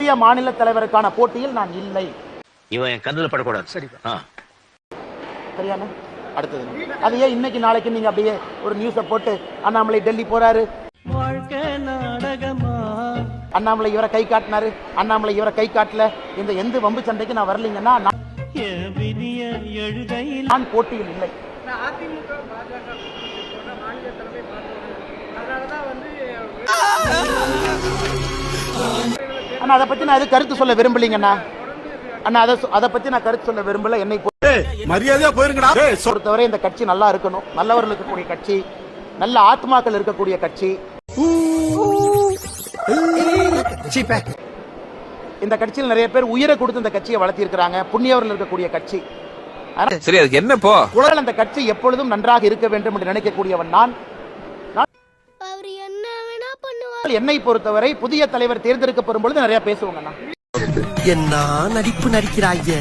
புதிய மாநில தலைவருக்கான போட்டியில் நான் இல்லை. இவன் என் கண்ணுல படக்கூடாது. சரி, சரியான அடுத்தது. அது ஏன் இன்னைக்கு நாளைக்கு நீங்க அப்படியே ஒரு நியூஸ போட்டு அண்ணாமலை டெல்லி போறாரு, அண்ணாமலை இவரை கை காட்டினாரு, அண்ணாமலை இவரை கை காட்டல, இந்த எந்த வம்பு சண்டைக்கு நான் வரலீங்கன்னா நான் போட்டியில் இல்லை. அண்ணா அதை பத்தி நான் கருத்து சொல்ல விரும்பலீங்கண்ணா. அண்ணா அதை பத்தி நான் கருத்து சொல்ல விரும்பல. என்னை மரியாதையா போயிருங்கடா. பொறுத்தவரை இந்த கட்சி நல்லா இருக்கணும், நல்லவர்கள் இருக்கக்கூடிய கட்சி, நல்ல ஆத்மாக்கள் இருக்கக்கூடிய கட்சி. இந்த கட்சியில் நிறைய பேர் உயிரை கொடுத்து இந்த கட்சியை வளர்த்தி இருக்கிறாங்க, புண்ணியவர்கள் இருக்கக்கூடிய கட்சி. சரி, அதுக்கு என்ன போ? அந்த கட்சி எப்பொழுதும் நன்றாக இருக்க வேண்டும் என்று நினைக்கக்கூடியவன் நான். என்னை பொறுத்தவரை புதிய தலைவர் தேர்ந்தெடுக்கப்படும் பொழுது நிறைய பேசுவாங்க. என்ன நடிப்பு நடிக்கிறாங்க.